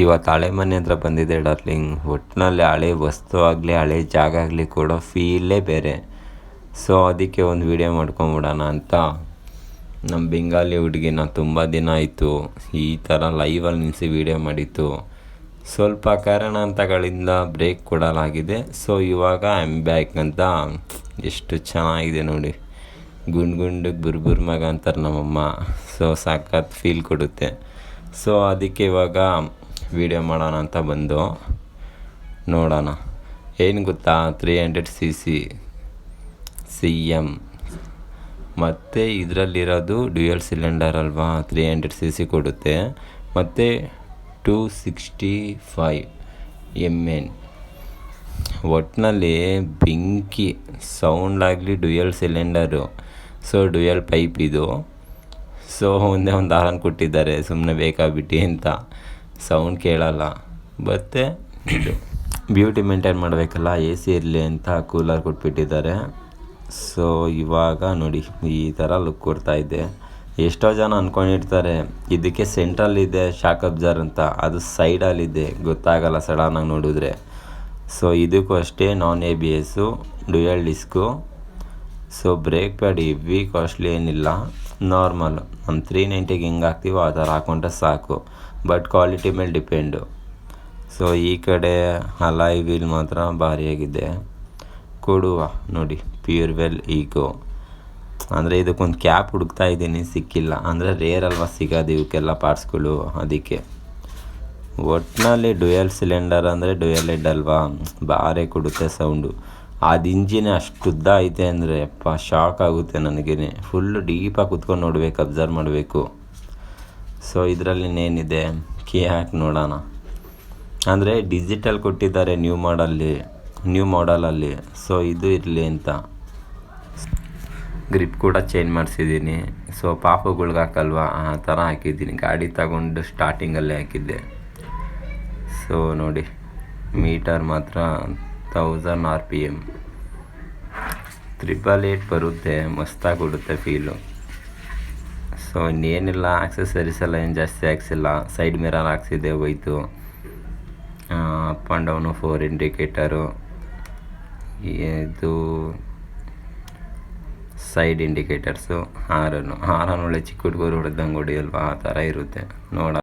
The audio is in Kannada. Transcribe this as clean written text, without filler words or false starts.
ಇವತ್ತು ಹಳೆ ಮನೆ ಹತ್ರ ಬಂದಿದ್ದೆ ಡಾರ್ಲಿಂಗ್. ಒಟ್ಟಿನಲ್ಲಿ ಹಳೆ ವಸ್ತು ಆಗಲಿ ಹಳೆ ಜಾಗ ಆಗಲಿ ಕೊಡೋ ಫೀಲೇ ಬೇರೆ. ಸೊ ಅದಕ್ಕೆ ಒಂದು ವಿಡಿಯೋ ಮಾಡ್ಕೊಂಬಿಡೋಣ ಅಂತ ನಮ್ಮ ಬೆಂಗಾಲಿ ಹುಡುಗಿನ ತುಂಬ ದಿನ ಆಯಿತು ಈ ಥರ ಲೈವಲ್ಲಿ ನಿಲ್ಲಿಸಿ ವಿಡಿಯೋ ಮಾಡಿತ್ತು. ಸ್ವಲ್ಪ ಕಾರಣಾಂತರಗಳಿಂದ ಬ್ರೇಕ್ ಕೊಡಲಾಗಿದೆ. ಸೊ ಇವಾಗ ಐಮ್ ಬ್ಯಾಕ್ ಅಂತ. ಎಷ್ಟು ಚೆನ್ನಾಗಿದೆ ನೋಡಿ, ಗುಂಡಿಗೆ ಬುರ್ಬುರ್ ಮಗ ಅಂತಾರೆ ನಮ್ಮಮ್ಮ. ಸೊ ಸಖತ್ ಫೀಲ್ ಕೊಡುತ್ತೆ. ಸೊ ಅದಕ್ಕೆ ಇವಾಗ ವಿಡಿಯೋ ಮಾಡೋಣ ಅಂತ ಬಂದು ನೋಡೋಣ. ಏನು ಗೊತ್ತಾ, 300cc CM ಮತ್ತು ಇದರಲ್ಲಿರೋದು ಡ್ಯುಯಲ್ ಸಿಲಿಂಡರ್ ಅಲ್ವಾ, 300cc ಕೊಡುತ್ತೆ. ಮತ್ತು 265 mn. ಒಟ್ಟಿನಲ್ಲಿ ಬೆಂಕಿ ಸೌಂಡ್ ಆಗಲಿ. Dual cylinder, so dual pipe ಇದು. ಸೊ ಒಂದೇ ಒಂದು ಹಾರನ್ ಕೊಟ್ಟಿದ್ದಾರೆ ಸುಮ್ಮನೆ ಬೇಕಾಗ್ಬಿಟ್ಟು ಅಂತ. ಸೌಂಡ್ ಕೇಳಲ್ಲ. ಮತ್ತು ಇದು ಬ್ಯೂಟಿ ಮೇಂಟೈನ್ ಮಾಡಬೇಕಲ್ಲ, AC ಇರಲಿ ಅಂತ ಕೂಲರ್ ಕೊಟ್ಬಿಟ್ಟಿದ್ದಾರೆ. ಸೊ ಇವಾಗ ನೋಡಿ ಈ ಥರ ಲುಕ್ ಕೊಡ್ತಾಯಿದ್ದೆ. ಎಷ್ಟೋ ಜನ ಅಂದ್ಕೊಂಡಿರ್ತಾರೆ ಇದಕ್ಕೆ ಸೆಂಟ್ರಲ್ಲಿದೆ ಶಾಕ್ ಅಬ್ಸರ್ ಅಂತ, ಅದು ಸೈಡಲ್ಲಿದೆ, ಗೊತ್ತಾಗಲ್ಲ ಸಡನ್ನಾಗಿ ನೋಡಿದ್ರೆ. ಸೊ ಇದಕ್ಕೂ ಅಷ್ಟೇ ನಾನ್ ABS, dual disk. So break pad heavy costly ಏನಿಲ್ಲ, ನಾರ್ಮಲ್ ನಮ್ಮ 390ಗೆ ಹೆಂಗೆ ಹಾಕ್ತೀವೋ ಆ ಥರ ಹಾಕ್ಕೊಂಡ್ರೆ ಸಾಕು. ಬಟ್ ಕ್ವಾಲಿಟಿ ಮೇಲೆ ಡಿಪೆಂಡು. ಸೊ ಈ ಕಡೆ ಅಲಾಯ್ ವೀಲ್ ಮಾತ್ರ ಭಾರಿಯಾಗಿದೆ. ಕೊಡುವ ನೋಡಿ, ಪ್ಯೂರ್ವೆಲ್ ಈಗೋ. ಅಂದರೆ ಇದಕ್ಕೊಂದು ಕ್ಯಾಪ್ ಹುಡುಕ್ತಾ ಇದ್ದೀನಿ, ಸಿಕ್ಕಿಲ್ಲ. ಅಂದರೆ ರೇರ್ ಅಲ್ವಾ ಸಿಗೋದು ಇವಕ್ಕೆಲ್ಲ ಪಾರ್ಟ್ಸ್ಗಳು, ಅದಕ್ಕೆ. ಒಟ್ಟಿನಲ್ಲಿ ಡ್ಯುಯಲ್ ಸಿಲಿಂಡರ್ ಅಂದರೆ ಡ್ಯುಯಲ್ ಹೆಡ್ ಅಲ್ವಾ, ಭಾರಿ ಕೊಡುತ್ತೆ ಸೌಂಡು. ಅದು ಇಂಜಿನ್ ಅಷ್ಟು ಉದ್ದ ಐತೆ ಅಂದರೆ ಅಪ್ಪ ಶಾಕ್ ಆಗುತ್ತೆ ನನಗೇ. ಫುಲ್ಲು ಡೀಪಾಗಿ ಕುತ್ಕೊಂಡು ನೋಡಬೇಕು, ಅಬ್ಸರ್ವ್ ಮಾಡಬೇಕು. ಸೊ ಇದರಲ್ಲಿ ಇನ್ನೇನಿದೆ ಕೀ ಹಾಕಿ ನೋಡೋಣ. ಅಂದರೆ ಡಿಜಿಟಲ್ ಕೊಟ್ಟಿದ್ದಾರೆ ನ್ಯೂ ಮಾಡಲಲ್ಲಿ. ಸೊ ಇದು ಇರಲಿ ಅಂತ. ಗ್ರಿಪ್ ಕೂಡ ಚೇಂಜ್ ಮಾಡಿಸಿದ್ದೀನಿ. ಸೊ ಪಾಪುಗಳ್ಗೆ ಹಾಕಲ್ವಾ ಆ ಥರ ಹಾಕಿದ್ದೀನಿ. ಗಾಡಿ ತಗೊಂಡು ಸ್ಟಾರ್ಟಿಂಗಲ್ಲೇ ಹಾಕಿದ್ದೆ. ಸೊ ನೋಡಿ, ಮೀಟರ್ ಮಾತ್ರ 1000 RPM. 888 ಬರುತ್ತೆ, ಮಸ್ತಾಗಿ ಕೊಡುತ್ತೆ ಫೀಲು. ಸೊ ಇನ್ನೇನಿಲ್ಲ, ಆಕ್ಸೆಸರೀಸ್ ಎಲ್ಲ ಏನು ಜಾಸ್ತಿ ಹಾಕ್ಸಿಲ್ಲ. ಸೈಡ್ ಮಿರರ್ ಹಾಕ್ಸಿದ್ದೆ, ಹೋಯ್ತು. Up and down 4 indicator. ಇದು ಸೈಡ್ ಇಂಡಿಕೇಟರ್ಸು. ಹಾರನ್ ಒಳ್ಳೆ ಚಿಕ್ಕ ಹುಡುಗರು ಹೊಡೆದಂಗೆ ಹೊಡೆಯಲ್ವಾ ಆ ಥರ ಇರುತ್ತೆ ನೋಡ.